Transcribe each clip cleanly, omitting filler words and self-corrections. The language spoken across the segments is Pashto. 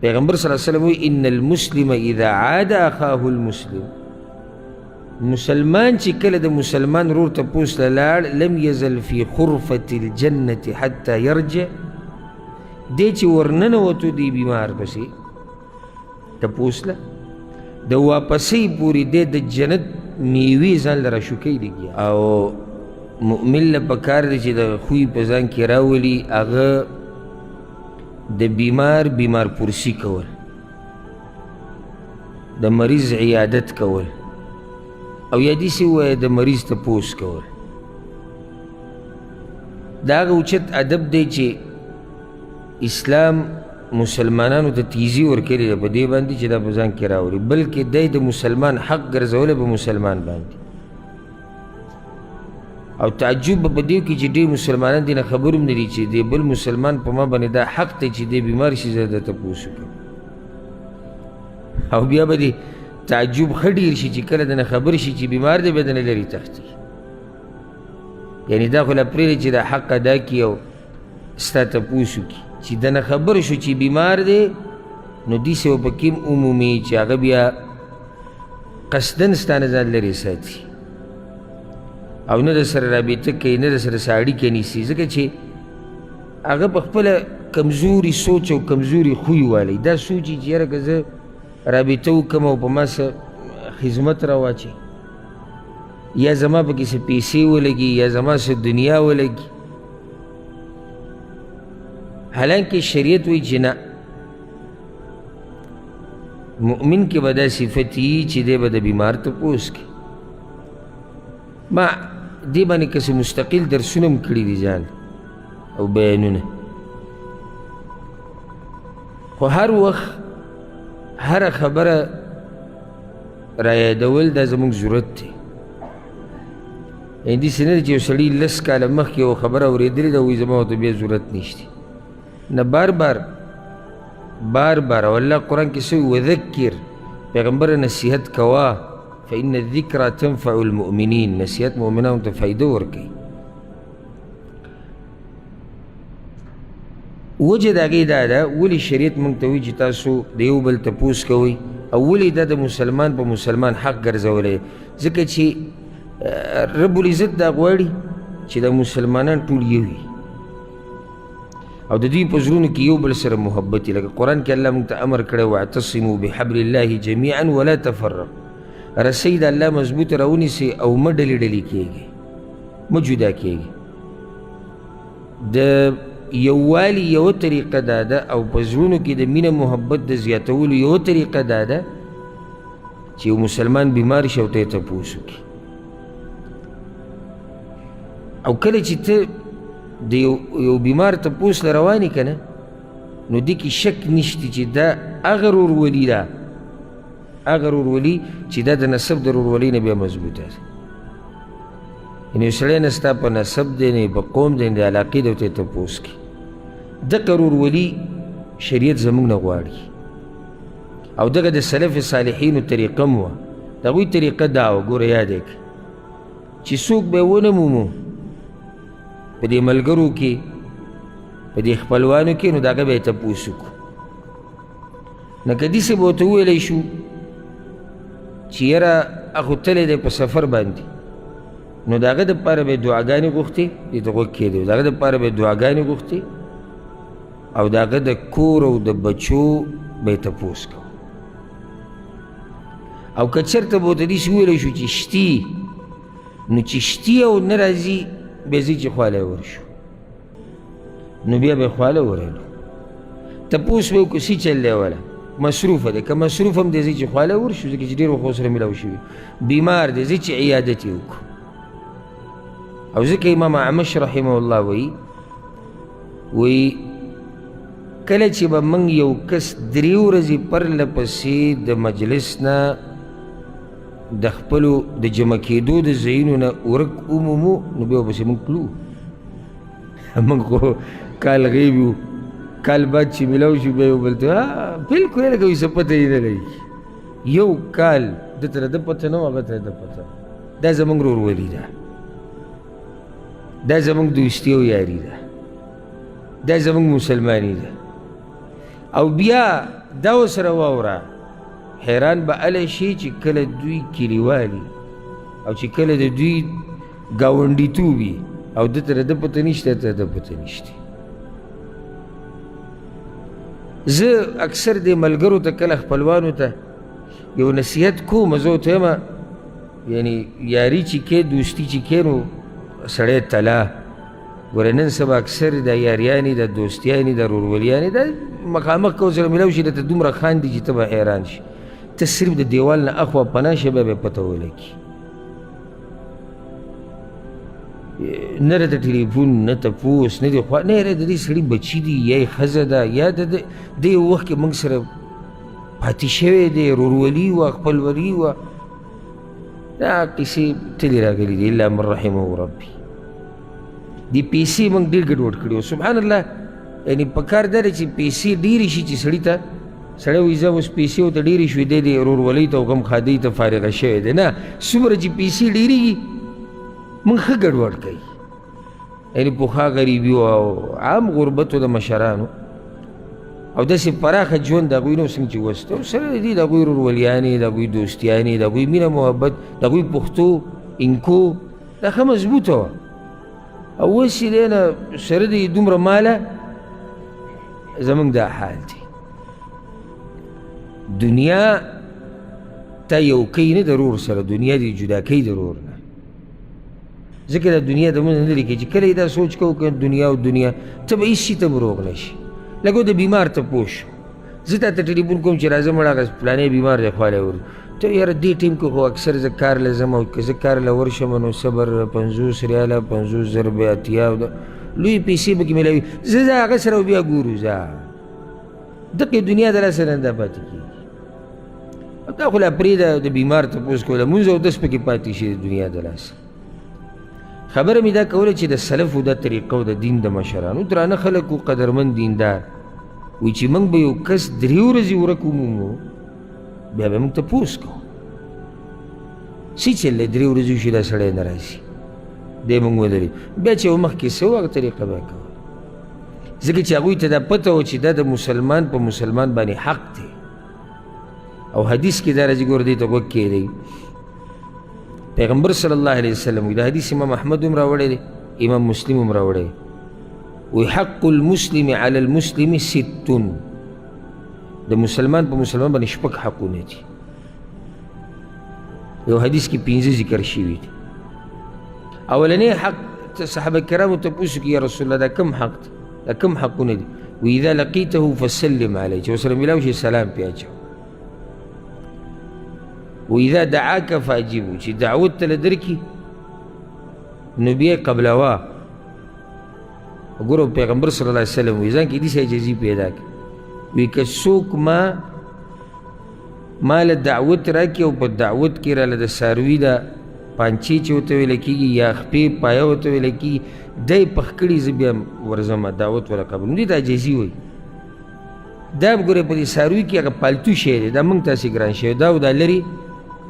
پیغمبر صلی اللہ علیہ وسلم وی ان المسلم اذا عاد اخاه المسلم، مسلمان چې کله د مسلمان رور ته پوس لاړ لم یزل فی خرفة الجنة حتی یرجع، دی چې ورننوتو دی بیمار پسې ته پوس له د واپسۍ پورې دی د جنت میوې ځان له راشوکی لګي. او مؤمن له پکار دی چې د خوی په ځان کې راولي هغه د بیمار پرسی کول، د مریض عیادت کول، او یا داسې ووایه د مریض تپوس کول. دا هغه اوچت ادب دی چې اسلام مسلمانانو ته تیزی ورکړې ده په دې باندې چې دا په ځان کې راولي، بلکې دی د مسلمان حق ګرځولی په مسلمان باندې. او تعجب به په دې کې چې ډېر مسلمانان دې نه خبر هم نه دي چې دی بل مسلمان په ما باندې دا حق دی چې دی بیمار شي زه د تپوس وکړم. او بیا به دې تعجب ښه ډېر شي چې کله د نه خبر شي چې بیمار دی بیا د نه لرې تښتي. یعنې دا خو لا پرېږدي چې دا حق ادا کړي او ستا تپوس وکړي. چې د نه خبر شو چې بیمار دی نو داسې به پکې هم عمومي چې هغه بیا قصدن ستا نه ځان لرې ساتي او نه در سره رابطه کوي، نه در سره څه اړیکه نیسي، ځکه چې هغه په خپله کمزوري سوچ او کمزوري خوی والی دا سوچي چې یاره که زه رابطه وکړم او په ما څه خدمت راواچي یا زما پکې څه پیسې ولګي یا زما څه دنیا ولګي. حالانکه شریعت وایي چې نه، مؤمن کې به دا صفت وي چې دی به د بیمار تپوس کوي. ما دې باندې که څه مستقل درسونه هم کړي دي ځان او بیانونه، خو هر وخت هره خبره رایادول دا زموږ ضرورت دی. یعنې داسې نه ده چې یو سړي 10 کاله مخکې یو خبره اورېدلې ده وایي زما ورته بیا ضرورت نشته. نه بار بار او الله قرآن کې څه وذکر، پیغمبر نصیحت کوا فإن الذکرى تنفع المؤمنین، نصیحت مؤمنانو ته فایده ورکوي. وجه د هغې دا ده ولې شریعت موږ ته وایي چې تاسو د یو بل تپوس کوئ، او ولې دا د مسلمان په مسلمان حق ګرځولی؟ ځکه چې رب العزت دا غواړي چې د مسلمانان ټول یو وي او د دوی په زړونو کې یو بل سره محبت وي. لکه قرآن کې الله موږ ته امر کړی واعتصموا بحبل الله جمیعا ولا تفرقوا، رسۍ د الله مضبوط راونیسئ او مه ډلې ډلې کیږئ، مه جدا کیږئ. د یووالي یوه طریقه دا ده او په زړونو کې د مینه محبت د زیاتولو یوه طریقه دا ده چې یو مسلمان بیمار شي او ته یې تپوس وکړي. او کله چې ته د یو بیمار تپوس له روان یې که نه نو دې کې شک نشته چې دا هغه رورولي ده، هغه رورولي چې دا د نسب د رورولۍ نه بیا مضبوطه ده. یعنې یو سړی نه ستا په نسب دی نه په قوم دی نه د علاقې دی ورته یې تپوس کړي. دغه رورولي شریعت زموږ نه غواړي او دغه د سلف صالحینو طریقه هم وه. د هغوی طریقه دا وه، ګوره یاد یې کړه چې څوک به یې ونه مومو په دې ملګرو کې په دې خپلوانو کې نو د هغه به یې تپوس وکړو. نه که داسې به ورته وویلی شو چې یاره هغه تللی دی په سفر باندې نو د هغه دپاره به یې دعاګانې غوښتې، دې ته غوږ کښېږدئ، د هغه دپاره به یې دعاګانې غوښتې او د هغه د کور او د بچو به یې تپوس کوو. او که چېرته به ورته داسې وویلی شو چې شتي نو چې شتي او نه راځي بیا ځي چې خواله یې ورشو نو بیا به یې خواله ورهلو. تپوس به یې وکړو څه چل دی والا مصروفه دی، که مصروف هم دی ځي چې خواله ورشو ځکه چې ډېر وخت ورسره میلاو شوي، بیمار دی ځي چې عیادت یې وکړو. او ځکه امام اعمش رحمه الله وایي کله چې به موږ یو کس 3 ورځې پرله پسې د مجلس نه د خپلو د جمع کېدو د ځایونو نه ورک ومومو نو بیا ورپسې موږ تلو. موږ خو کال غیب یو، کال بعد چې میلاو شو بیا یو بل ته بلکل یې لکه وایي څه پته یې نه لري. یو کال ده ته د پته نه و هغه ته د پته. دا زموږ ورورولي ده، دا زموږ دوستي او یاري ده، دا زموږ مسلماني ده. او بیا دا ورسره واوره حیران به هله شي چې کله دوی کلیوالي او چې کله د دوی ګاونډیتوب وي او ده ته د ده پته نشته ته د پته نشته. زه اکثر دې ملګرو ته کله خپلوانو ته یو نصیحت کوم، زه ورته یم یعنی یاري چې کې دوستي چې کې نو سړی تلا ګوره نن سبا اکثر دا یاریانې د دوستیانې د روروليانې دا مخامخ که ورسره میلاو شي درته دومره خاندي چې ته به حیران شي. ته صرف د دیوال نه اخوا پناه شي بیا به پته ولګي. نه راته ټلیفون نه تپوس نه دې خوا نه یاره د دې سړي بچي دي یا یې ښځه ده یا د دې وخت کې موږ سره پاتې شوی دی رورولي وه خپلولي وه. دا قصې تلې راغلي دي الا من رحمه ربي. دې پیسې موږ ډېر ګډوډ کړي وو سبحان الله. یعنې پکار دا دی چې پیسې ډېرې شي چې سړي ته سړی وایي زه اوس پیسې ورته ډېرې شوې دی د رورولۍ ته او غمخادۍ ته فارغه شوی دی. نه څومره چې پیسې ډېرېږي موږ ښه ګډوډ کوي. یعنې پخوا غریبي وه او عام غربت و د مشرانو او داسې پراخه ژوند د هغوی نه څنګه چې وسته او سره دي د هغوی روروليانې د هغوی دوستیانې د هغوی مینه محبت د هغوی پښتو انکو دا ښه مضبوطه وه. او اوس چې دی نه سره د یې دومره ماله زموږ دا حال دی. دنیا تا یو کوي نه د رور سره، دنیا دې جدا کوي د رور نه. ځکه دا دنیا د موږ نه لرې کوي چې کله یې دا سوچ کوو که دنیا او دنیا ته به هېڅ شي ته به روغ نه شي. لکه د بیمار ته پوه شو زه تا ته ټلیفون کوم چې راځه مړه هغه فلانی بیمار دی خوالی ور ته یاره دې ټیم کې خو اکثر زه کار له ځم او که زه کار له ورشم نو صبر 50 ریاله 50 زر بیا اتیا لوی پیسې به کې میلاوي. زه ځه هغه سره بیا ګورو ځه دقې دنیا د لاسه نه دا پاتې کېږي. دا خو لا پرېږده د بیمار تپوس کوله لمونځ او دس پکې پاتې شي د دنیا د لاسه. خبره مې دا کوله چې د سلفو دا طریقه او د دین د مشرانو درانه خلک و قدرمند دیندار وایي چې موږ به یو کس 3 ورځې ورک ومومو بیا به موږ تپوس کوو څه چل دی 3 ورځې وشي دا سړی نه راشي دی موږ ودرېد بیا چې و مخکې څه و هغه طریقه به یې کوو. ځکه چې هغوی ته دا پته و چې دا د مسلمان په مسلمان باندې حق دی او حدیث کې دا راځي ګوره دې ته غوږ کېږدئ. پیغمبر صلی الله علیه وسلم دا حدیث امام احمد هم راوړی دی امام مسلم هم راوړی دی. وی حق المسلم علی المسلم 6 د مسلمان په مسلمان باندې 6 حقونه دي. یو حدیث کې 15 ذکر شوي دي. اولنی حق صحابه کرامو تپوس کې یا رسول الله دا کم حق دی دا کم حقونه دي؟ وی اذا لقیته فسلم علیه چې ورسره میلاو شي سلام پې اچوه. وإذا دعاك فاجبو چې دعوت ته درکي نو بیا قبلوه. وګورو پیغمبر صلی الله علیه وسلم وایي ځان کې داسې عاجزي پیدا کړي وایي که څوک ما له دعوت راکړي او په دعوت کې راله د څاروي ده پانچې چې ورته ویله کېږي یا خپې پایه ورته ویله کېږي دی پخ کړي زه بیا ورځم دعوت وله قبلوم. دې ته عاجزي وایي. دا ګوره په دې څاروي کې هغه پالتو شی دی دا موږ تاسې ګران شوی دا او دا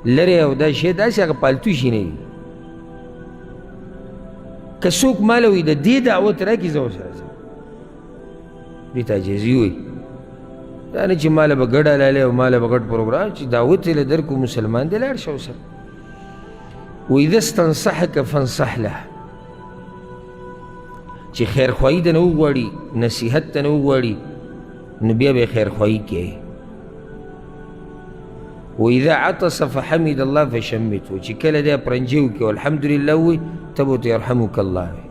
لرې او دا شی داسې هغه پالتو شي نه دي. که څوک ماله وایي د دې دعوت راکړي زه ورسره ځم دې ته عاجزي وایي. دا نه چې ماله به ګډ حلالۍ او ماله به ګډ پروګرام چې دعوت یې له درکو مسلمان دی لاړ شه ورسره. واذا استنصحک فانصح له چې خیرخواهي ته نه وغواړي نصیحت ته نه وغواړي نو بیا به یې خیرخواهي کوي. واذا عطس فحمد الله فشمته چې کله دی پرنجي وکړي الحمدلله وایي ته به ورته یرحمک الله وایي.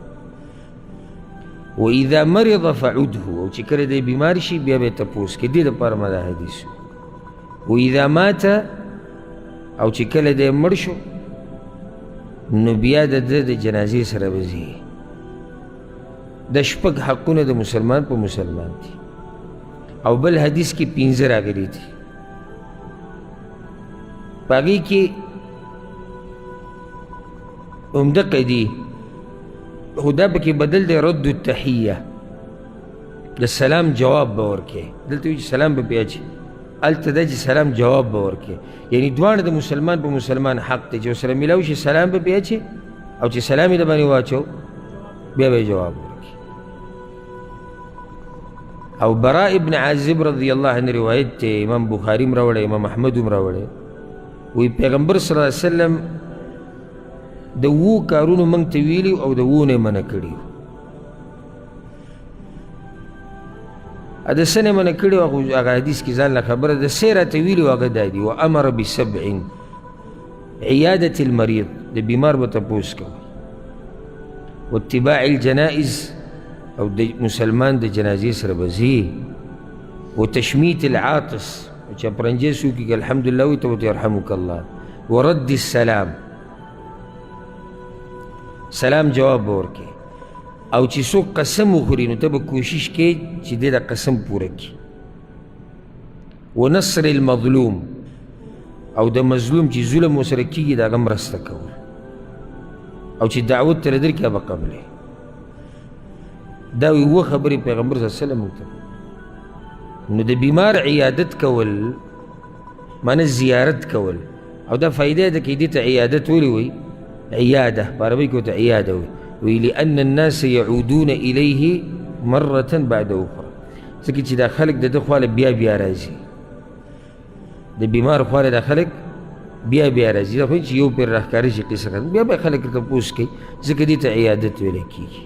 واذا مرض فعده او چې کله دی بیمار شي بیا به یې تپوس کوي. دې دپاره ما دا حدیث واذا مات او چې کله دی مړ شو نو بیا د ده د جنازې سره به ځي. د 6 حقونه د مسلمان په مسلمان دي. او بل حدیث کې 15 راغلي دي. په هغې کې همدقه دي خو دا پکې بدل دی رد التحیه د سلام جواب به ورکوې. دلته وایي چې سلام به پې اچي هلته دا چې سلام جواب به ورکوې. یعنې دواړه د مسلمان په مسلمان حق دی چې ورسره میلاو شي سلام به پې اچي او چې سلام یې د باندې واچو بیا به یې جواب ورکړي. او براء ابن عازب رضی اللہ عنہ روایت تے امام بخاری مراوڑے امام احمد مراوڑے وی پیغمبر صلی اللہ علیہ وسلم د وو کارونو منگ تویلی او د وو نے منع کړیو د سنه منع کړیو هغه حدیث کې ځان له خبره د سیره تویلی هغه دادی و امر بسبع عیادة المریض د بیمار به تپوس کوي واتباع الجنائز او د مسلمان د جنازې سره به ځي وتشمیت العاطس چې پرنجې څوک یې الحمدلله وایي ته ورته یرحمک الله ورد السلام سلام جواب به ورکړي او چې څوک قسم وخوري نو ته به کوشش کوې چې دی د قسم پوره کړي ونصر المظلوم او د مظلوم چې ظلم ورسره کېږي د هغه مرسته کول او چې دعوت ترې درکړي هغه به قبلې دا اوه خبرې پیغمبر صلی الله علیه وسلم ورته نو د بیمار عیادت کول معنی زیارت کول او دا فایده ده کې دې ته عیادت ولې وایي عیاده په عربي کې ورته عیاده وایي لأن الناس يعودون إليه مرة بعد أخرى ځکه چې دا خلک د ده خواله بیا بیا راځي د بیمار خواله دا خلک بیا بیا راځي دا خو چې یو پیر راښکاره شي قصه ختم بیا بیا خلک ورته تپوس کوي ځکه دې ته عیادت ویلی کېږي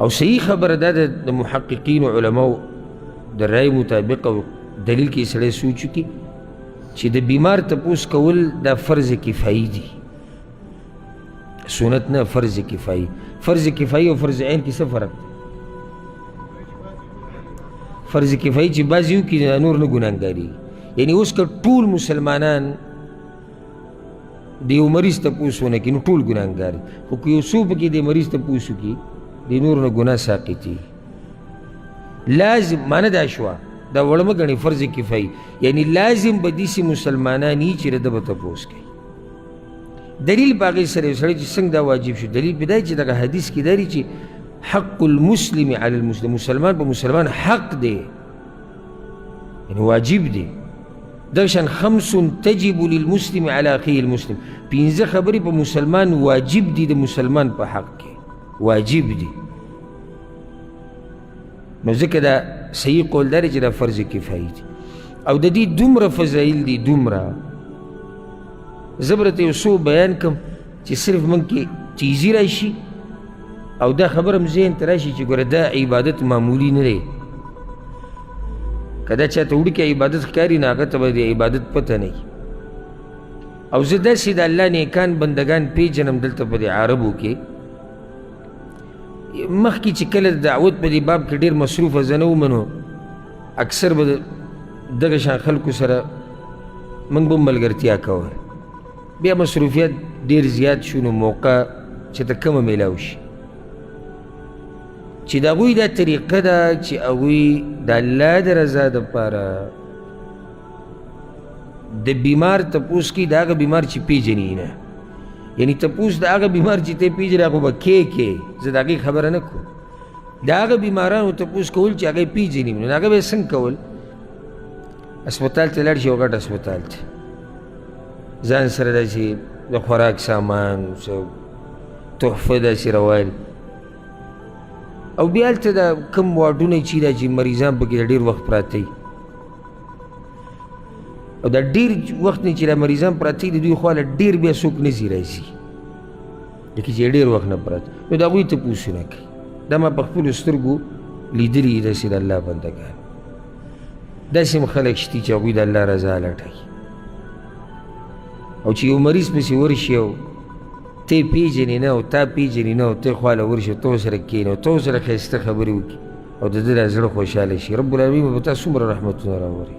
او صحیح خبره دا د محققینو علماو د رای مطابق او دلیل کې سړی سوچ وکړي چې د بیمار تپوس کول دا فرض کفایي دي سنت نه فرض کفایي فرض کفایي او فرض عین کې څه فرق دی فرض کفایي چې بعض یو کې نور نه ګناهګاري یعنی اوس که ټول مسلمانان د یو مریض تپوس ونه کړي نو ټول ګناهګار خو که یو څو پکې د مریض تپوس وکړي د نور نه ګناه ساقطي لازم معنی دا شوه دا وړه مه ګڼئ فرض کفایي یعنی لازم به داسې مسلمانان یي چې د ده به تپوس کوي دلیل په هغې سره یو سړی چې څنګه دا واجب شو دلیل په دا چې دغه حدیث کې دا چې حق المسلم علی المسلم مسلمان په مسلمان حق دی یعنی واجب دی دغه شان خمس تجب للمسلم علی اخیه المسلم پنځه خبرې په مسلمان واجب دي د مسلمان په حق کې واجب دي نو ځکه دا صحیح قول دا دی چې دا فرض کفایي دي او د دې دومره فضایل دي دومره زه به درته یو څو بیان کړم چې صرف موږ کې تیزي راشي او دا خبره هم ذهن ته راشي چې ګوره دا عبادت معمولي نه دی که دا چاته وړوکی عبادت ښکاري نو هغه ته به د عبادت پته نه وي او زه داسې د الله نیکان بندګان پیژنم دلته په دې عربو کې مخکې چې کله د دعوت په دې باب کې ډېر مصروفه زه نه وم نو اکثر به دغه شان خلکو سره موږ به ملګرتیا کوله بیا مصروفیت ډېر زیات شو نو موقع چې ته کمه میلاو شي چې د هغوی دا طریقه ده چې هغوی د الله د رضا دپاره د بیمار تپوس کوي د هغه بیمار چې پیژني نه یعنی تپوس د هغه بیمار چې ته پیژنې هغه به کې زه د هغې خبره نه کوم د هغه بیمارانو تپوس کول چې هغه یې پیژني نو هغه به یې څنګه کول اسپتال ته لاړ شي یو غټ اسپتال ته ځان سره داسې د خوراک سامان تحفه داسې روایل او بیا هلته دا کم واډونه چې دا چې مریضان پکې د ډېر وخت پراته وي او دا ډېر وخت نه چې دا مریضان پراته وي د دوی خواله ډېر بیا څوک نه ځي راځي لکه چې ډېر وخت نه پراته نو د هغوی تپوسونه کوي دا ما په خپلو سترګو لیدلي داسې د الله بندګان داسې هم خلک شتي چې هغوی د الله رضا لټوي او چې یو مریض پسې ورشي او ته یې پېژنې نه او تا پېژنې نه او ته خواله ورشي او ته ورسره کښېنې او ته ورسره ښایسته خبرې وکړي او د ده دا زړه خوشحاله شي رب العالمین به تا څومره رحمتونه راوړي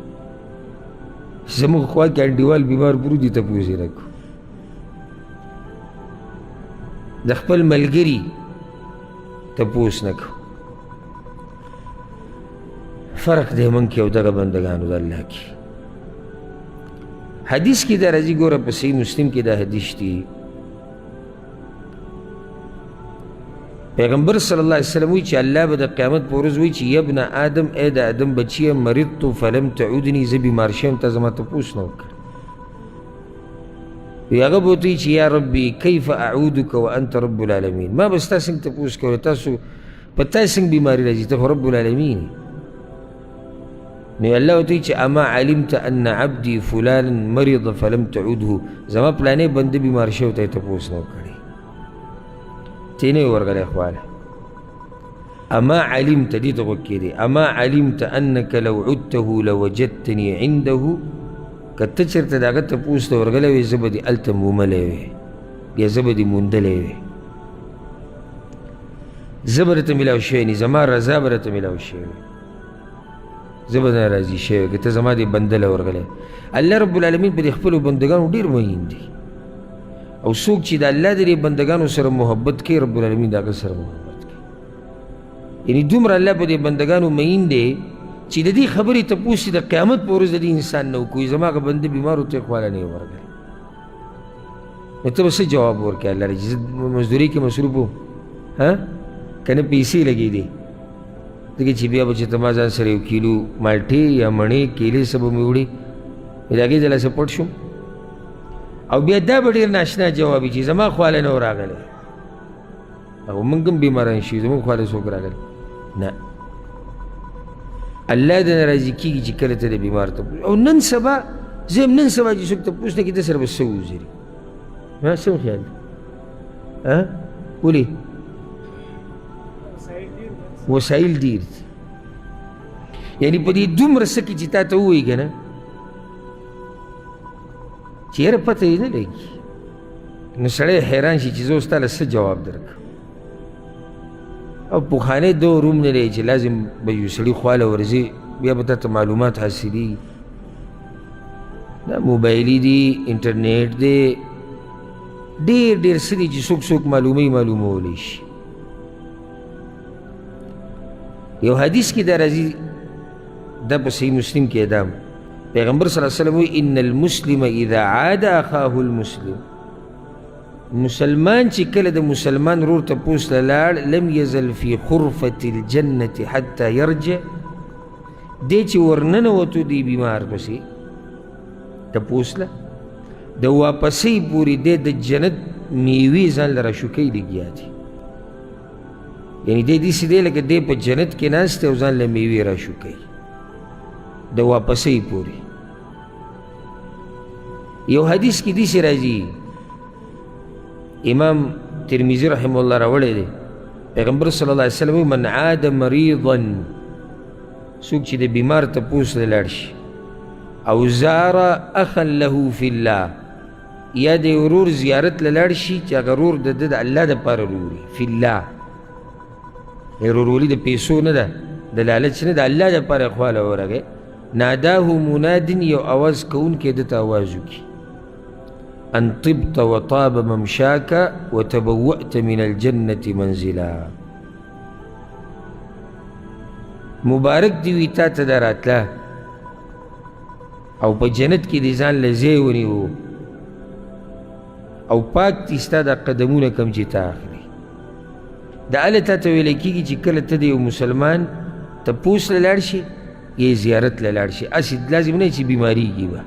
زموږ خوا کې انډیوال بیمار پروت دي تپوس یې نه کړو د خپل ملګري تپوس نه کړو فرق دی موږ کې او دغه بندګانو د الله کې حدیث کې دا راځي ګوره په صحیح مسلم کې دا حدیث دی پیغمبر صلی الله علیه وسلم وی چې الله به د قیامت په ورځ وی چې یا ابن آدم ای د آدم بچیه مرضت فلم تعودني زه بیمار شوم ته زما تپوس نه وکړه وی هغه به ورته چې یا ربي کیف اعودک وانت رب العالمین ما به ستا څنګه تپوس کولی تاسو پتا څنګه بیماری راځي؟ ته خو رب العالمین نو الله ورته چې اما علمت ان عبدي فلانا مرض فلم تعوده، زما پلانې بنده بیمار شوی ته یې تپوس نه کړی، ته یې نه یې ورغلی خواله. اما علمت دې ته غوږ کېدی، اما علمت انك لو عدته لوجدتني عنده، که ته چېرته د هغه تپوس ته ورغلی وې زه به دې هلته موملی وې یا زه به دې موندلی وې، زه به درته میلاو شوی نه، زما رضا به درته میلاو شوی وې، زه به نه راضي شوی که ته زما دې بنده له ورغلی. الله رب العالمین په دې خپلو بندګانو ډېر مین دی، او څوک چې د الله د دې بندګانو سره محبت کوي رب العالمین د هغه سره محبت کوي. یعنې دومره الله په دې بندګانو مین دی چې د دې خبرې تپوس د قیامت په ورځ د دې انسان نه وکړي زما هغه بنده بیمار و ته یې خواله نه یې ورغلی، نو ته به څه جواب ورکړې الله له چې زه مزدورۍ کې مصروف وم که نه پیسې لګېدې، ځکه چې بیا به چې ته ما ځان سره یو کیلو مالټې یا مڼې کیلې څه به مې وړې، د هغې ځای لاسه پټ شوم، او بیا دا به ډېر ناشنا جواب وي چې زما خواله نه و راغلی، او موږ هم بیماران شوي زموږ خواله څوک راغلی نه. الله د نه راضي کېږي چې کله ته د بیمار تپوس، او نن سبا زه هم نن سبا چې څوک تپوس نه کړي ده سره به څه وزري، څه خیال دی ولې وسایل ډېر دي، یعنې په دې دومره څه کې چې تا ته ووایي که نه چې یاره پته یې نه لګي، نو سړی حیران شي چې زه اوس تا له څه جواب درکړم. او پخوانی دور هم نه دی چې لازم به یو سړي خواله ورځي بیا به تا ته معلومات حاصلېږي، دا موبایلي دي، انټرنیټ دی، ډېر ډېر څه دي چې څوک معلومولی شي. یو حدیث کې دا راځي، دا په صحیح مسلم کې دا پیغمبر صلی الله علیه وسلم وایي ان المسلم اذا عاد اخاه المسلم، مسلمان چې کله د مسلمان ورور تپوس له لاړ لم یزل فی خرفة الجنة حتی یرجع، دی چې ورننوتو دی بیمار پسې تپوس له د واپسۍ پورې دی د جنت میوې ځان له راشوکۍ لګیا دي، یعنی دی داسې دی لکه دی په جنت کې ناست دی او ځان له میوې راشوکوي د واپسۍ پورې. یو حدیث کې داسې راځي، امام ترمذي رحمه الله راوړی دی، پیغمبر صلی الله علیه وسلم من عاد مریضا، څوک چې د بیمار تپوس له لاړ شي، او زار اخا له فی الله، یا د ورور زیارت له لاړ شي چې هغه ورور د ده د الله دپاره ورور فی الله، ورورولي د پیسو نه ده، د لالچ نه ده، الله دپاره خواله ورغی، ناداه مناد، یو اواز کوونکی ده ته اواز وکړي ان طبت وطاب ممشاك وتبوأت من الجنة منزلا، مبارک دی وي تا ته دا راتله او په جنت کې دې ځان له ځای ونیو، او پاک دي ستا دا قدمونه کم چې تا اخلي. دا هله تا ته ویلی کېږي چې کله ته د یو مسلمان تپوس له لاړ شي یا زیارت له لاړ شي، هسې لازم نه چې بیماریږي به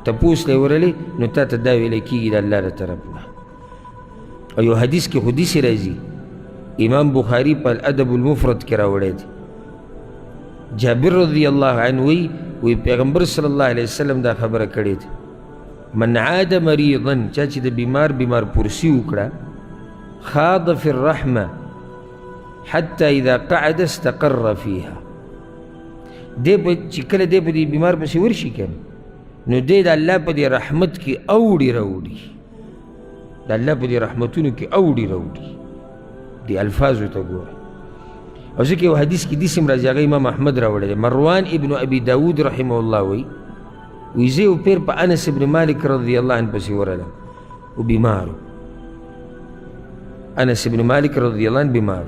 تپوس له یې ورلی، نو تا ته دا ویلی کېږي د الله له طرف نه. او یو حدیث کې خو داسې راځي، امام بخاري په الادب المفرد کې راوړی دی، جابر رضی الله عنه وی پیغمبر صلی الله علیه وسلم دا خبره کړې ده، من عاد مریضا، چا چې د بیمار پرسی وکړه، خاض فی الرحمه حتی اذا قعد استقر فیها، دی چې کله دی په دې بیمار پسې ورشي که نو دی د الله په دې رحمت کې اوړي راوړي، د الله په دې رحمتونو کې اوړي راوړي، دې الفاظو ته ګوره. او ځکه یو حدیث کې داسې هم راځي، هغه امام احمد راوړی دی، مروان ابن ابي داود رحمه الله وی زه یو پیر په انس ابن مالک رضی الله عنه پسې ورغلم، و بیمارو، انس ابن مالک رضی الله عنه بیمار،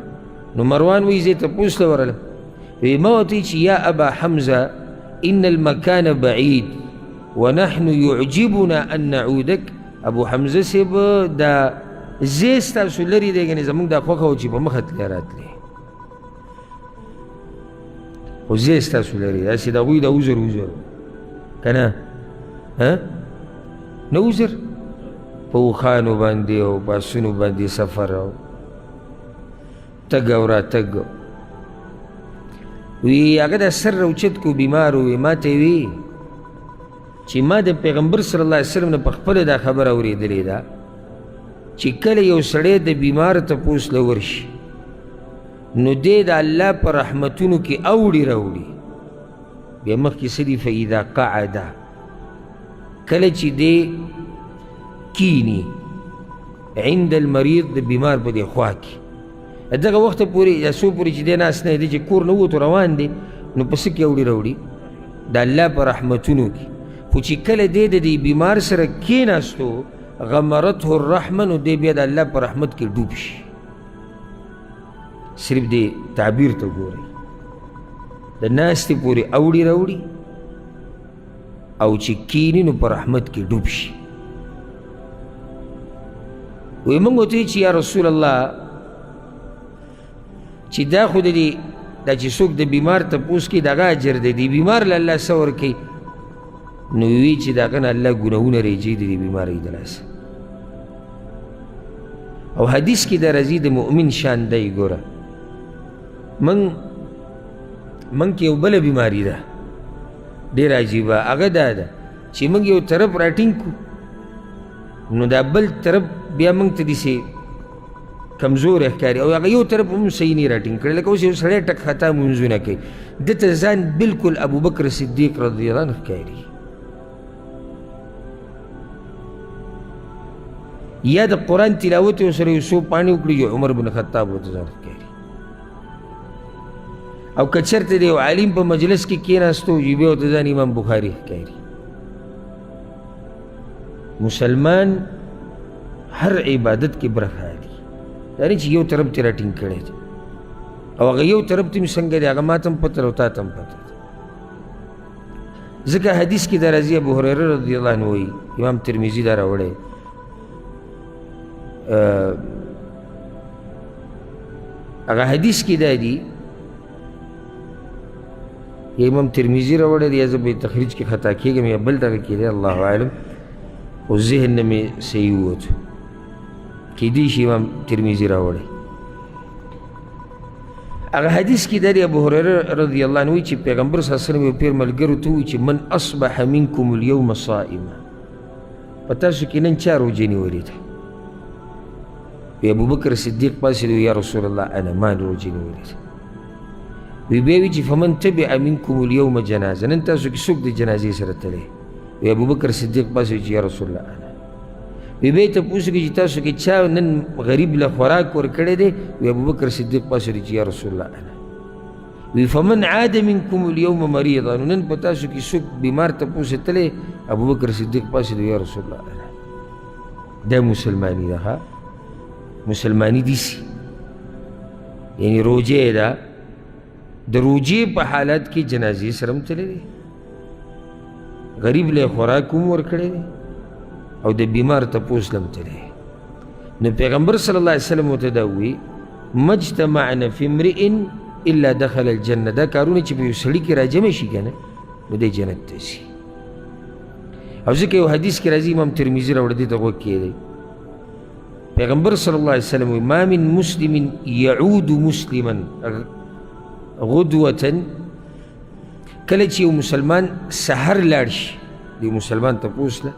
نو مروان وی زه تپوس له ورغلم، وی ما ورته چې یا ابا حمزه ان المکان بعید ونحن يعجبنا ان نعودك، ابو حمزه صاحب دا ځای ستاسو لرې دی، ګنې زموږ دا خوښه وه چې په مخه تللی راتلی، خو ځای ستاسو لرې، داسې د هغوی د عذر که نه نه عذر په اوښانو باندې او په اسونو باندې سفر، او تګ او راتګ. وی هغه دا سر راوچت کو بیمار وی ما ته وی چې ما د پیغمبر صلی الله علیه وسلم نه په خپله دا خبره اورېدلې ده چې کله یو سړی د بیمار تپوس له ورشي نو دی د الله په رحمتونو کې اوړي راوړي. بیا مخکې څه دي فاذا قعده، کله چې دی کینی عند المریض د بیمار په دې خوا کې دغه وخته پورې یا څو پورې چې دی ناست نه دی چې کور نه ووتو روان دی نو په څه کې اوړي راوړي د الله په رحمتونو کې. خو چې کله دی د دې بیمار سره کېناستو غمرته الرحمه نو دی بیا د الله په رحمت کې ډوب شي. صرف دی تعبیر ته ګورئ، د ناستې پورې اوړي راوړي او چې کینی نو په رحمت کې ډوب شي. وی موږ ورته چې یا رسول الله چې دا خو د دې دا چې څوک د بیمار تپوس کوي دغه اجر دی، د بیمار له الله څه ورکوي؟ نو وی چې د هغه نه الله ګناهونه ریجي د دې بیمارۍ د لاسه. او حدیث کې د راځي د مؤمن شان دی. ګوره من کې یو بله بیماري ده ډېره عجیبه، هغه دا ده چې موږ یو طرف راټینګ کړو نو دا بل طرف بیا موږ ته داسې کمزور ښکاري او هغه یو طرف هم صحیح نه راټینګ کړی. لکه اوس یو سړی ټک خطا مونځونه کوي، ده ته ځان بلکل ابوبکر صدیق رضی الله عنه ښکاري، یا د قرآن تلاوت یې ورسره یو څو پاڼې وکړي یو عمر بن خطاب ورته ځان ښکاري. او که چېرته د یو عالم په مجلس کې کېناستو بیا ورته ځان امام بخاري ښکاري. مسلمان هر عبادت کې برخه اخلي، دا نه چې یو طرف ته راټینګ کړی دی او هغه یو طرف ته مې څنګه دی هغه ما ته هم پته او تا ته هم پته ده. ځکه حدیث کې دا راځي ابو هریره رضی الله عنه وایي، امام ترمذي دا راوړی، هغه حدیث کې دا دی یا امام ترمذي راوړی دی یا زه به تخریج کې خطا کېږم یا بل دغه کې دی الله اعلم، خو ذهن نه مې صحیح ووت، کیدای شي امام ترمذي راوړی. هغه حدیث کې دا دی ابو هریره رضی الله عنه وایي چې پیغمبر صلی الله علیه وسلم یو پیر ملګرو ته وایي چې من اصبح منکم اليوم صائما، په تاسو کې نن چا روژه نیولې ده؟ وی ابوبکر صدیق پاسېد وی یا رسول الله انا ما روژه نیولې ده. وی بیا وی چې فمن تبع منکم اليوم جنازه، نن تاسو کې څوک د جنازې سره تللی؟ وی ابوبکر صدیق پاسې وی چې یا رسول الله انا. وی بیا یې تپوس وکړي چې تاسو کې چا نن غریب له خوراک ورکړی دی؟ وی ابوبکر صدیق پاسې وی چې یا رسول الله انا. وی فمن عاد منکم اليوم مریضا، نن په تاسو کې څوک بیمار تپوس تللی؟ ابوبکر صدیق پاسې وی یا رسول الله انا. دا مسلمانی ده، ها مسلمانی دیسی، یعنی روجه ده، د روجې په حالت کې جنازې سره هم تللی دی، غریب له خوراک هم ورکړی دی او د بیمار تپوس له هم تللی دی. نو پیغمبر صلی الله علیه وسلم ورته دا ووایي مجتمعنا فی امرئ الا دخل الجنه، دا کارونه چې په یو سړي کې راجمع شي که نه نو دی جنت ته ځي. او ځکه یو حدیث کې راځي امام ترمذي راوړی دی ته غوږ کېږدئ، پیغمبر صلی الله علیه وسلم وایي ما من مسلم یعود مسلما غدوة، کله چې یو مسلمان سحر لاړ شي د یو مسلمان تپوس له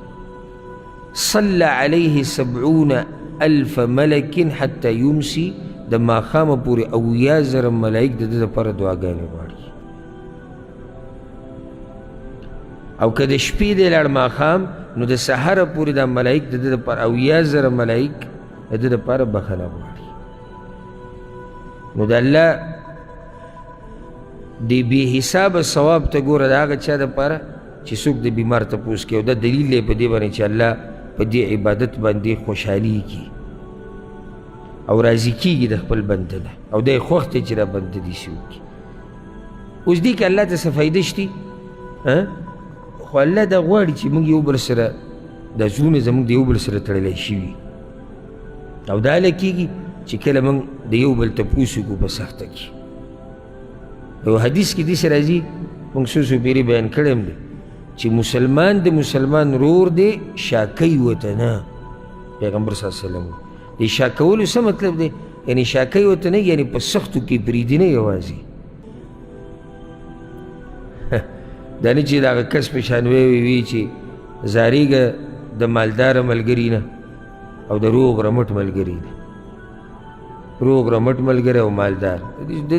صلى عليه 70,000 ملک حتى یمسي، د ماښامه پورې 80,000 ملایک د ده دپاره دعاګانې غواړي. او که د شپې دی لاړ ماښام نو د سحره پورې دا ملایک د ده دپاره 80,000 ملایک د ده دپاره بخښنه غواړي. نو د الله دی بې حسابه ثواب ته ګوره د هغه چا دپاره چې څوک د بیمار تپوس کوي، او دا دلیل دی په دې باندې چې الله په دې عبادت باندې خوشحالیږي او راضي کېږي د خپل بنده نه، او دی خوښ دی چې دا بنده داسې وکړي. اوس دې که الله ته څه فایده شتي، خو الله دا غواړي چې موږ یو بل سره دا زړونه زموږ د یو بل سره تړلی شوي، او دا هله کېږي چې کله موږ د یو بل تپوس وکړو په سخته کې. یو حدیث کې داسې راځي، موږ څو پیرې بیان کړی هم دی چې مسلمان د مسلمان رور دی شاکوي ورته نه. پیغمبر صلی الله علیه وسلم د شاکولو څه مطلب دی؟ یعنی شاکۍ ورته نه یعنی په سختو کې پرېږدي نه یوازې دا نه چې د هغه کس په شان وی چې زارېږه د مالداره ملګري نه او د روغ رمټ ملګري نه روغ رمټ ملګری او مالدار د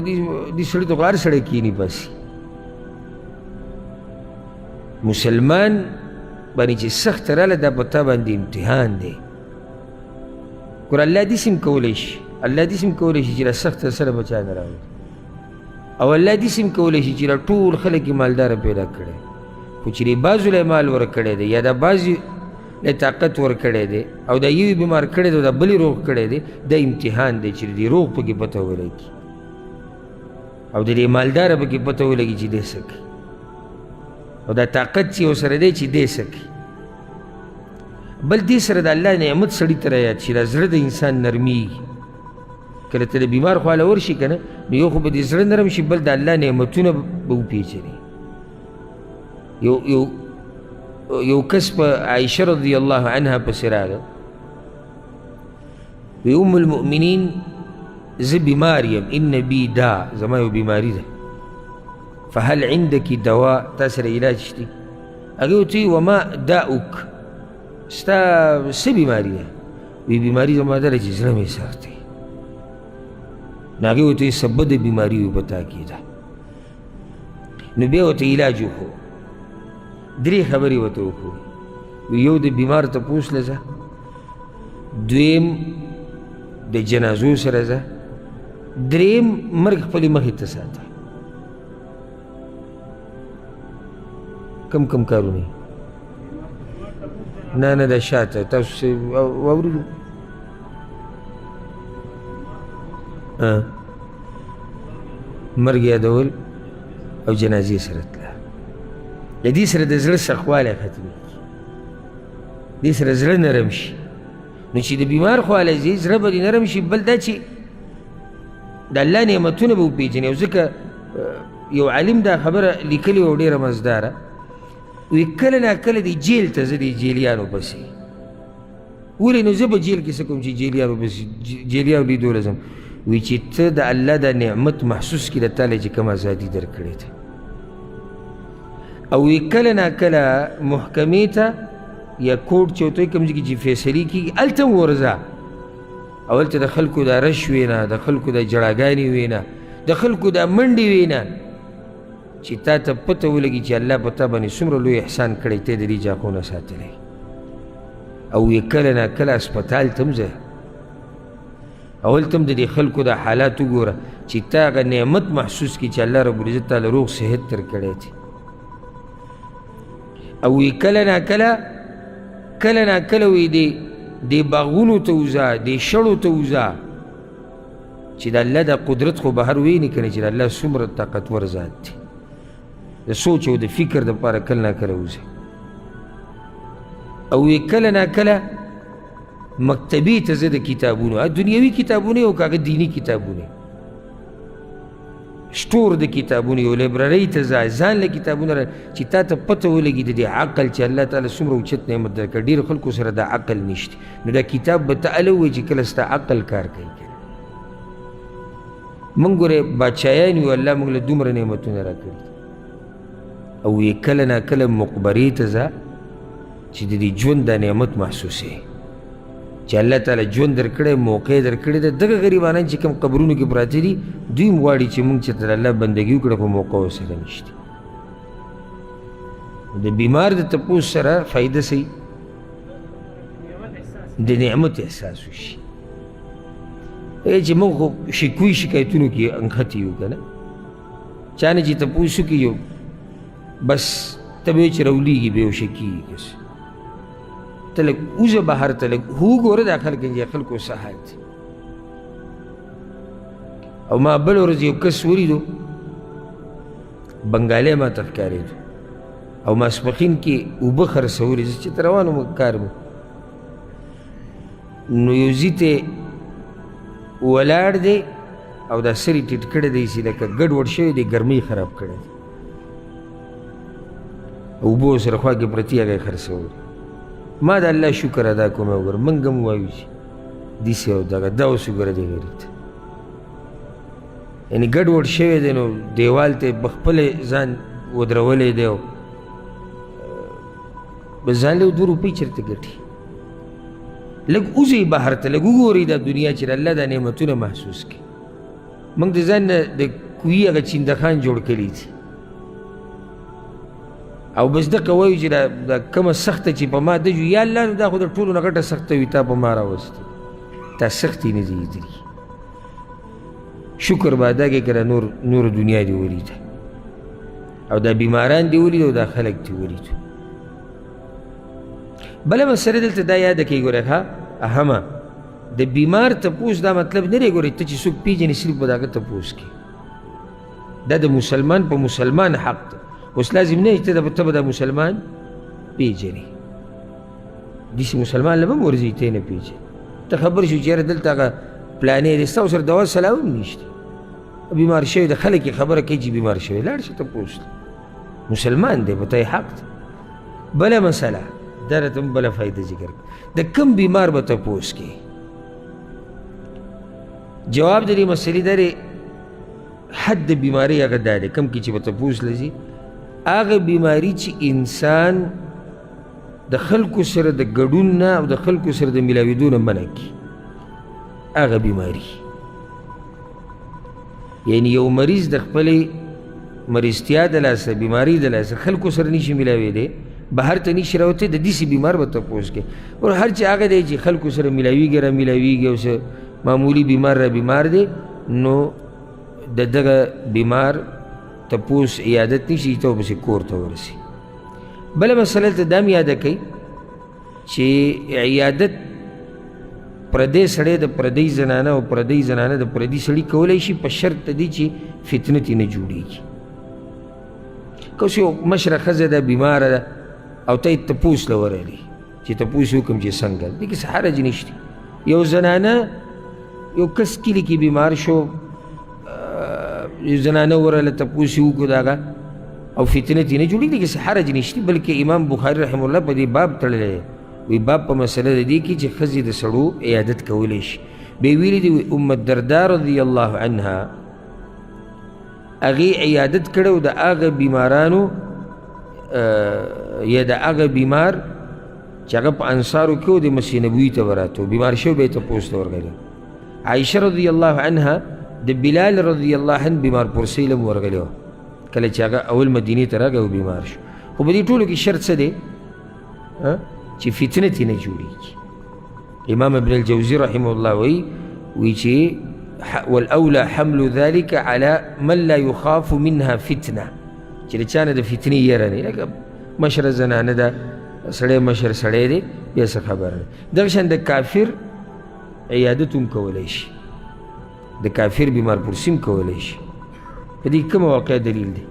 دې سړي ته خو هر سړی کښېني باسي مسلمان باندې چې سخت راله دا په تا باندې امتحان دی ګوره الله داسې هم کولی شي الله داسې هم کولی شي چې دا سخت سره به چا نه راوړي او الله داسې هم کولی شي چې دا ټول خلک یې مالداره پیدا کړی خو چې دې بعضو له مال ورکړی دی یا دا بعضې له طاقت ورکړی دی او دا یو بیمار کړی دی او دا بلې روغ کړی دی دا امتحان دی چې دې روغ پکې پته ولګي او د دې مالداره پکې پته ولګي چې دی څه کوي او دا طاقت چې ورسره دی چې دی څه کوي بل دې سره د الله نعمت سړي ته رایاد شي دا زړه د انسان نرمیږي کله ته د بیمار خواله ورشي که نه نو یو خو به دې زړه نرم شي بل د الله نعمتونه به وپېژني یو کس په عایشه رضی الله عنها پسې راغی وی ام المؤمنین زه بیمار یم ان بی دا زما یو بیماري ده فهل عندك دواء تا سره علاج شته هغې ورته وی وما داؤک ستا څه بیماري ده وی بیماري زما دا ده چې زړه مې سخت دی نو هغې ورته وی څه بده بیماري وي په تا کې ده نو بیا ورته علاج وکړو درې خبرې ورته وکړو یو د بیمار تپوس له ځه دویم د جنازو سره ځه دریم مرګ خپلې مخې ته ساته کم کارونه نه دا شاته تاسو واورېدو مرګ یادول او جنازې سره تله د دې سره د زړه سخوالی ختمېږي دې سره زړه نرم شي نو چې د بیمار خواله ځي زړه به دې نرم شي بل دا چې د الله نعمتونه به وپېژني او ځکه یو عالم دا خبره لیکلې وه ډېره مزداره وی کله ناکله دی جیل ته زه د جیلیانو پسې ولې نو زه به جیل کې څه کوم چې جیلیانو لیدو له ځم وی چې ته د الله دا نعمت محسوس کړي د تاله چې کوم ازادي درکړې ده او وی کله ناکله محکمې ته یا کوټ چې ورته کوم ځای کې چې فیصلې کېږي هلته هم ورځه او هلته د خلکو دا رش وي نه د خلکو دا جړاګانې وي نه د خلکو دا منډې وي نه چې تا ته پته ولګي چې الله په تا باندې څومره لوی احسان کړی ته د دې جاقونه ساتلی او وی کله ناکله اسپتال ته هم ځه او هلته هم د دې خلکو دا حالات وګوره چې تا هغه نعمت محسوس کړي چې الله ربالعزت تعالی روغ صحت درکړی دی او وی کله ناکله وی دې باغونو ته وځه دې شړو ته وځه چې د الله دا قدرت خو بهر ویني که نه چې د الله څومره طاقتور ذات دی د سوچ او د فکر دپاره کله ناکله وځي او وی کله ناکله مکتبې ته زه د کتابونو دنیوي کتابونه او که هغه دیني کتابونه سټور د کتابونو یو لایبررۍ ته ځه ځان له کتابونه چې تا ته پته ولګي د دې عقل چې الله تعالی څومره اوچت نعمت درکړه ډېرو خلکو سره دا عقل نشته نو دا کتاب به ته هله ووایي چې کله ستا عقل کار کوي موږ ګورې بادشاهیان یو الله موږ له دومره نعمتونه راکړي او وی کله ناکله مقبرې ته ځه چې د دې ژوند دا نعمت محسوسوي چې الله تعالی ژوند درکړی موقع درکړې ده دغه غریبانان چې کوم قبرونو کې پراته دي دوی هم غواړي چې موږ چې د الله بندګي وکړو خو موقع ورسره نشته د بیمار د تپوس سره فایده صحیح د نعمت احساس وشي چې موږ خو شکوي شکایتونو کې انښتي یو که نه چا نه چې تپوس وکړي یو بس ته به چې راولیږي بېهوشه کېږي کس ته لږ وځه بهر ته لږ وګوره دا خلک خلکو څه حال دی او ما بل ورځ یو کس ولیدو بنګالی ما ته ښکارېدو او ماسپښین کې اوبه خرڅولې زه چې ته روان وم کار مې نو یو ځي ته ولاړ دی او دا سر یې ټیټ کړی دی چې لکه ګډوډ شوی دی ګرمۍ خراب کړی دی اوبه ورسره خوا کې پرتې هغه یې خرڅولې ما د الله شکر ادا کوم وګوره موږ هم وایو چې داسې او دغه دا اوس وګوره دې غریب ته یعنې ګډوډ شوی دی نو دیوال ته بخپله ځان ودرولی دی او بس ځان له 2 روپۍ چېرته ګټي لږ وځئ بهر ته لږ وګورئ دا دنیا چې د الله دا نعمتونه محسوس کړي موږ د ځان نه د کوهي هغه چیندخان جوړ کړي دي او بس دغه وایو چې دا کومه سخته چې په ما دجو یا الله دا خو د ټولو نه غټه سخته وي تا په ما راوستې تا سختي نه دي لیدلي شکر به ادا کړې که نور دنیا دې ولیده او دا بیماران دې ولیده او دا خلک دې ولیده بله مسله دلته دا یاده کړئ ګورئ ښه اهمه د بیمار تپوس دا مطلب نه دی ګورئ ته چې څوک پېژنې صرف به د هغه تپوس کړي دا د مسلمان په مسلمان حق دی اوس لازم نه ته به دا مسلمان پیژنې داسې مسلمان له به هم ورځي ته یې نه پیژنې ته خبر شو چې یاره دلته هغه پلانې دی ستا ورسره دوا سلام هم نشته بیمار شوی د خلک یې خبره کوي چې بیمار شوی لاړ شه تپوس مسلمان دی په ته یې حق دی بله مسله دا راته هم بله فایده ذکر د کوم بیمار به تپوس کوي جواب د دې مسلې دا دی حد د بیمارۍ هغه دا دی کوم کې چې به تپوس لځي هغه بیماری چې انسان د خلکو سره د ګډون نه او د خلکو سره د میلاوېدو نه منع کړي هغه بیماري یعنی یو مریض د خپلې مریضتیا د لاسه بیماري د لاسه خلکو سره نشي میلاوېدی بهر ته نشي راوتی د داسې بیمار به تپوس کوي او هر چې هغه دی چې خلکو سره میلاویږي را میلاویږي او څه معمولي بیمار را بیمار دی نو د دغه بیمار تپوس عیادت نشي ته ورپسې کور ته ورسي بله مسله ته دا هم یاده کوي چې عیادت پردی سړی د پردی زنانه او پردی زنانه د پردي سړي کولی شي په شرط د دې چې فتنه ترې نه جوړېږي که اوس یو مشره ښځه ده بیماره ده او ته یې تپوس له ورغلې چې تپوس یې وکړم چې څنګه دې کې څه حرج نشته یو زنانه یو کس کلي کې بیمار شو یو زنانه ورغله تپوس یې وکړو د هغه او فتنه ترې نه جوړېږي دې کې څه حرج نشته بلکې امام بخاري رحمه الله په دې باب تړلی دی وی باب په مسله د دې کې چې ښځې د سړو عیادت کولی شي بیا ویلي دي ام الدردا رضی الله عنها هغې عیادت کړی و د هغه بیمارانو یا د هغه بیمار چې هغه په انصارو کې و د مسیح نبوي ته به راته و بیمار شوی به یې تپوس ته ورغلی عایشه رضی الله عنها د بلال رضی الله عنه بیمار پرسۍ له هم ورغلی وه کله چې هغه اول مدینې ته راغی او بیمار شو خو په دې ټولو کې شرط څه دی چې فتنه ترې نه جوړېږي امام ابن الجوزي رحمه الله وی چې والاولى حمل ذلك على من لا يخاف منها فتنه چې د چا نه د فتنې یره نه لکه مشره زنانه ده سړی مشر سړی دی بیا څه خبره نه دغه شان د کافر عیادت هم کولی شي د کافر بیمار پرسي هم کولی شي په دې کومه واقع دلیل دی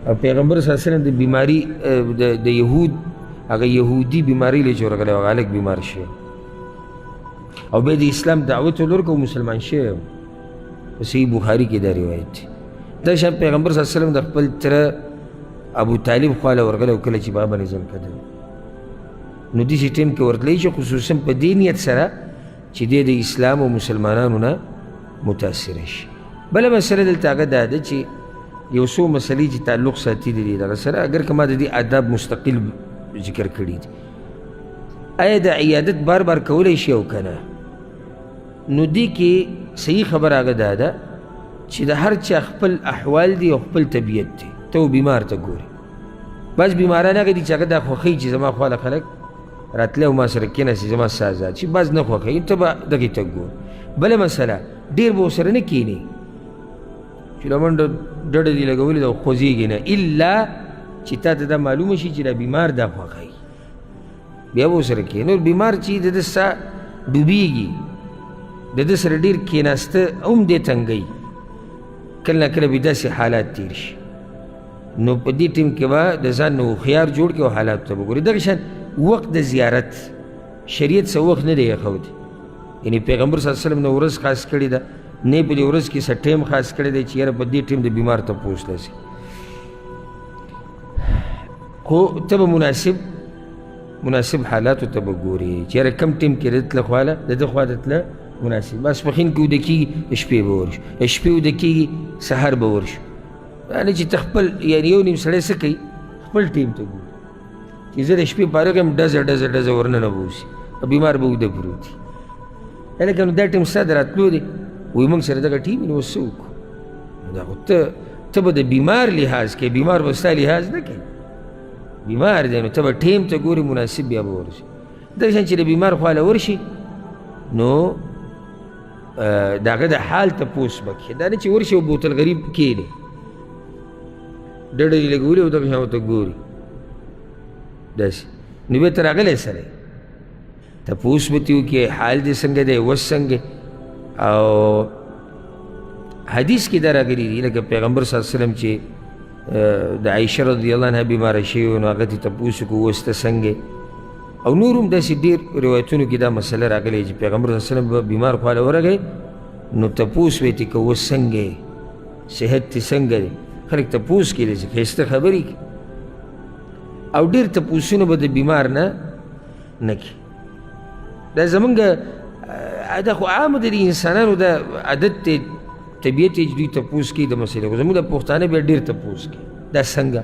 او پیغمبر صلی الله علیه وسلم د بیماری د یهود هغه یهودي بیماری له جوړ غلی هغه هلک بیمار شوی او بیا د اسلام دعوت یې ورکړ او مسلمان شوی په صحیح بخاري کې دا روایت دی دا شان پیغمبر صلی الله علیه وسلم د خپل تره ابو طالب خواله ورغلی او کله چې بابا باندې ځل کړی نو داسې ټیم کې ورتلی چې خصوصا په دې نیت سره چې دی د اسلام او مسلمانانو نه متاثره شي بله مسله دلته هغه دا ده چې یو څو مسلې چې تعلق ساتلي دي دغه سره اگر که ما د دې آداب مستقل ذکر کړي دي آیا د عیادت بار بار کولی شي او که نه نو دې کې صحیح خبر هغه دا ده چې د هر چا خپل احوال دي او خپل طبیعت دی ته بیمار ته ګوري بعض بیماران هغه دي چې هغه دا خوښوي چې زما خواله خلک راتلی او ما سره کېناستي زما ساه ازاد شي بعض نه خوښوي ته به دغې ته ګوري بله مسله ډېر به ورسره نه کښېني چې له منډه ډډه دې لګولې ده او خوځېږي نه الا چې تا ته دا معلومه شي چې دا بیمار دا خوښوي بیا به ورسره کښېني نور بیمار چې د ده ساه ډوبېږي د ده سره ډېر کښېناسته هم دې تنګوي کله نه کله به داسې حالات تېر شي نو په دې ټیم کې به د ځان نه هوښیار جوړ کړي او حالاتو ته به ګوري دغه شان وخت د زیارت شریعت څه وخت نه دی ایښودی یعنې پیغمبر صلی الله علیه وسلم نه ورځ خاص کړې ده نه په دې ورځ کې څه ټیم خاص کړی دی چې یاره په دې ټیم د بیمار تپوس لسي خو ته به مناسب مناسب حالاتو ته به ګورې چېرې کم ټیم کې د تله خواله د ده خوا د تله مناسب ماسپښین کې وده کېږي شپې به ورشو شپې وده کېږي سهار به ورشو یعنې چې ته خپل یعنې یو نیم سړی څه کوي خپل ټیم ته ګوري چې زه د شپې فارغ یم ډزه ورننه به اوسي بیمار به اوده پروت وي هلکه نو دا ټیم ستا د راتلو دی وایي موږ سره دغه ټیم وي نو اوس څه وکړو دا خو ته به د بیمار لحاظ کوې بیمار به ستا لحاظ نه کوي بیمار دی نو ته به ټیم ته ګورې مناسب بیا به ورشي دغه شان چې د بیمار خواله ورشي نو د هغه د حال تپوس به کښې دا نه چې ورشي او بوتل غریب کښېنې ډډه یې لګولې او دغه شان ورته ګوري داسې نو بیا ته راغلی سره تپوس به ترې وکړې حال دې څنګه دی اوس څنګه او حدیث کې دا راغلي دي لکه پیغمبر صلی الله علیه وسلم چې د عایشه رضی الله عنها بیماره شوې وه نو هغه ترې تپوس وکړو اوس ته څنګه او نور هم داسې ډېر روایتونو کې دا مسله راغلی چې پیغمبر صلی الله علیه وسلم به بیمار خواله ورغی نو تپوس به یې ترې که اوس څنګه یې صحت دې څنګه دی خلک تپوس کوي چې ښایسته خبرې کوي او ډېر تپوسونه به د بیمار نه کوي دا زمونږ دا خو عامه د انسانانو دا عادت دی طبیعت یې چې دوی تپوس کوي د مسلې خو زمونږ د پښتانه بیا ډېر تپوس کوي دا څنګه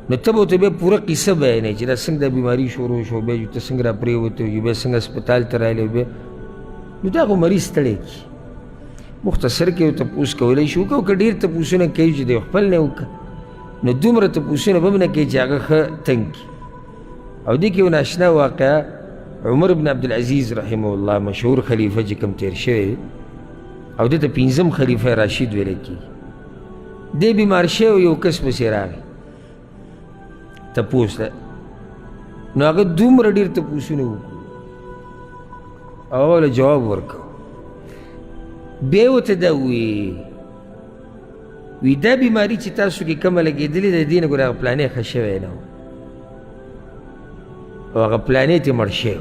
نو ته به ورته بیا پوره قصه بیانوي چې دا څنګه دا بیماري شروع شو بیا ته څنګه را پرېوتی یو بیا څنګه هسپتال ته راغلی بیا نو دا خو مریض ستړی کړي مختصر کې یو تپوس کولی شي وکړه او که ډېر تپوسونه کوي چې دی خپل نه وکړه نو دومره تپوسونه به هم نه کوي چې هغه ښه تنګ کړي او دې کې یو ناشنا واقعه عمر بن عبدالعزیز رحمه الله مشهور خلیفه چې کوم تیر شوی او دې ته پنځم خلیفه راشد ویلی کېږي دې بیمار شوی یو کس پسې راغی تپوس ته نو هغه دومره ډېر تپوسونه وکړو او هغه له جواب ورکړو بیا یې ورته دا وی دا بیماري چې تاسو کې کومه لګېدلې د دې نه ګوره هغه پلانې ښه شوی نه و او هغه پلانې ترې مړ شوی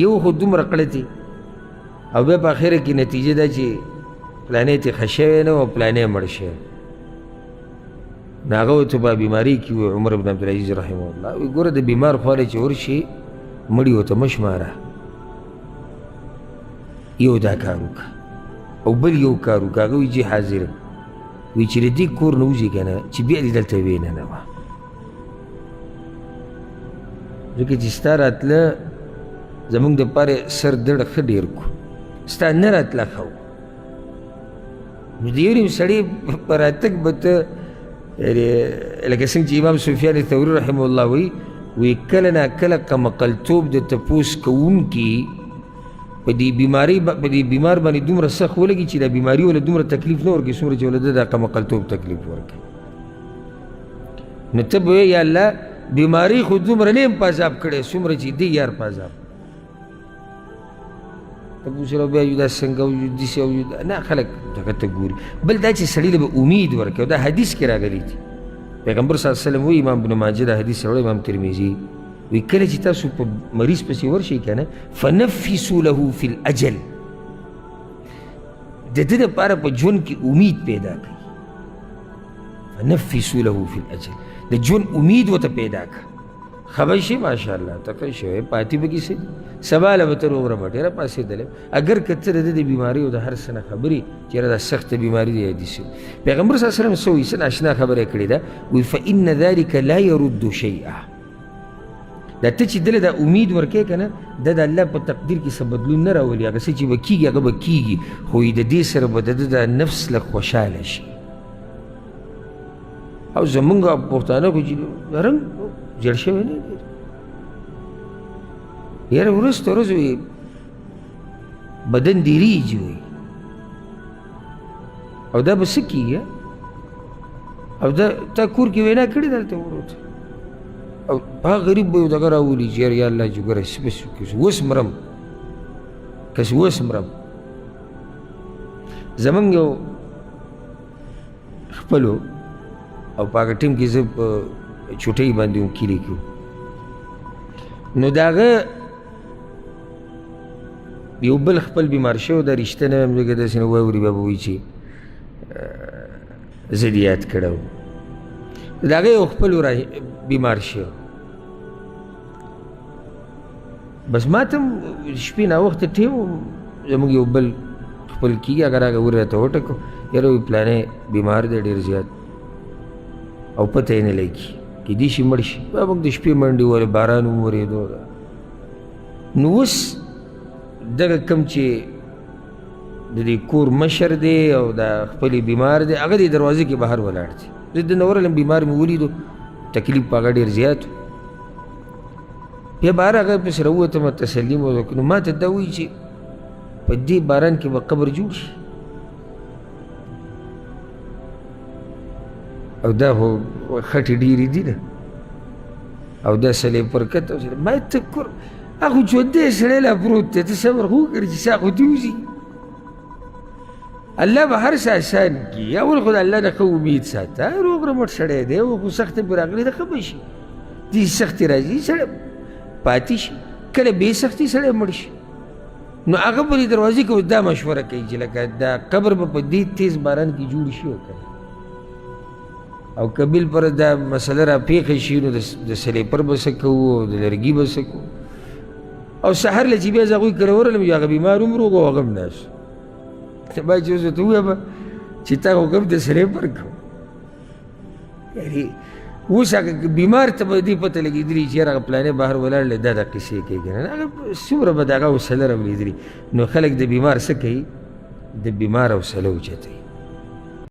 یو خو دومره کړه او بیا په اخره کې نتیجه ده چې پلانې ترې ښه شوی نه و او پلانې مړ شوی نو هغه ورته په بیماري کې وی عمر بن عبدالعزیز رحمه الله وی ګوره د بیمار خواله چې ورشي مړي ورته مه شماره یو دا کار وکړه او بل یو کار وکړه هغه وی چې حاضر وی چې د دې کور نه وځي که نه چې بیا دې دلته وینه نه وه ځکه چې ستا راتله زمونږ دپاره سر دړه ښه ډېر کړو ستا نه راتله ښه و نو د یو نیم سړي په راتګ به ته لکه څنګه چې امام سفیان ثوري رحمه الله وی کله نا کله کمقلتوب د تپوس کوونکي په دې بیمار باندې دومره سخت ولګي چې دا بیماري وله دومره تکلیف نه ورکوي څومره چې وله ده دا کمقلتوب تکلیف ورکوي نو ته به وایې یا الله بیماري خو دومره نه یم په عذاب کړی څومره چې دی یار په عذاب تپوس را بیا یو دا څنګه او یو داسې او یو نه خلک هغه ته ګوري بل دا چې سړي له به امید ورکوي دا حدیث کې راغلی دي پیغمبر صلی الله علیه وسلم وایي امام ابن ماجه دا حدیث راوړی امام ترمذي وی کله چې تاسو په مریض پسې ورشئ که نه فنفسوا له فی الاجل د ده دپاره په ژوند کې امید پیدا کړئ فنفسوا له فی الاجل د ژوند امید ورته پیدا کړه خبر شي ماشاءالله تکړه شوی پاتې به کیسې سبا له به ته روغ رمټ یاره پاسېدلی اگر که ته د ده د بیماري او د هر څه نه خبرې چې یاره دا سخته بیماري دی حدیث پیغمبر صلی الله علیه وسلم څه وایي څه ناشنا خبره یې کړې ده وایي فان ذلک لا یرد شیئا دا ته چې دله دا امید ورکوې که نه دا د الله په تقدیر کې څه بدلون نه راولي هغه څه چې به کېږي هغه به کېږي خو د دې سره به د ده د نفس لږ خوشحاله شي او زمونږ پښتانه خو چې رنګ جړ شوی نه دی یاره وروسته ورځ وي بدن ډېرېږي وي او دا به څه کېږي او دا تا کور کې وینا کړې ده هلته وروته او هغه غریب به یو دغه راولي چې یاره یا الله چې ګوره اوس مرم که اوس مرم زمونږ یو خپلو او په هغه ټیم کې زه په چوټۍ باندې وکیلي کړو نو د هغه یو بل خپل بیمار شوی دا رشته نه ویم ځکه داسې نه واوري بیا به وایي چې زه دې یاد کړی وم د هغه یو خپل بیمار شي بس ما ته شپې ناوخته ټیم زموږ یو بل خپل کېږي هغه راغی ور راته وټکو یاره وایي پلانی بیمار دی ډېر زیات او پته یې نه لګي کیدای شي مړ شي موږ د شپې منډې وهلې باران هم ورېدو نو اوس دغه کوم چې د دې کور مشر دی او دا خپلې بیمار دی هغه د دروازې کې بهر ولاړ دی زه دننه ورغلم بیمار مې ولیدو تکلیف په هغه ډېر زیات و بیا بهر هغه پسې راووتم تسلي مې وکړه نو ما ته دا وایي چې په دې باران کې به قبر جوړ شي او دا خو خټې ډېرې دي نه او دا سلی پر کته ما ته کور هغه ژوندی سړی لا پروت دی ته صبر خو وکړه چې سا خو دې وځي الله به هر څه اسان کړي اول خو د الله نه ښه امید ساته روغ رمټ سړی دی او خو سختې پرې راغلې ده ښه به شي دې سختې راځي سړی پاتې شي کله بې سختي سړی مړ شي نو هغه په دې دروازې کې اوس دا مشوره کوي چې لکه دا قبر به په دې تیز باران کې جوړ شي او که او که بل پر دا مسله را پیښه شي نو د سلیپر به څه کوو او د لرګي به څه کوو او سحر له چې بیا زه هغوی کره ورغلم یو هغه بیمار هم روغ او هغه هم ناست ما چې اوس ورته ووایم چې تا خو کوم د سلیپر کوو یعنې اوس هغه بیمار ته به دې پته لګېدلي چې یاره هغه پلانې بهر ولاړ دی دا قصې کوي که نه هغه څومره به د هغه حوصله راولېدلي نو خلک د بیمار څه کوي د بیمار حوصله اوچتوي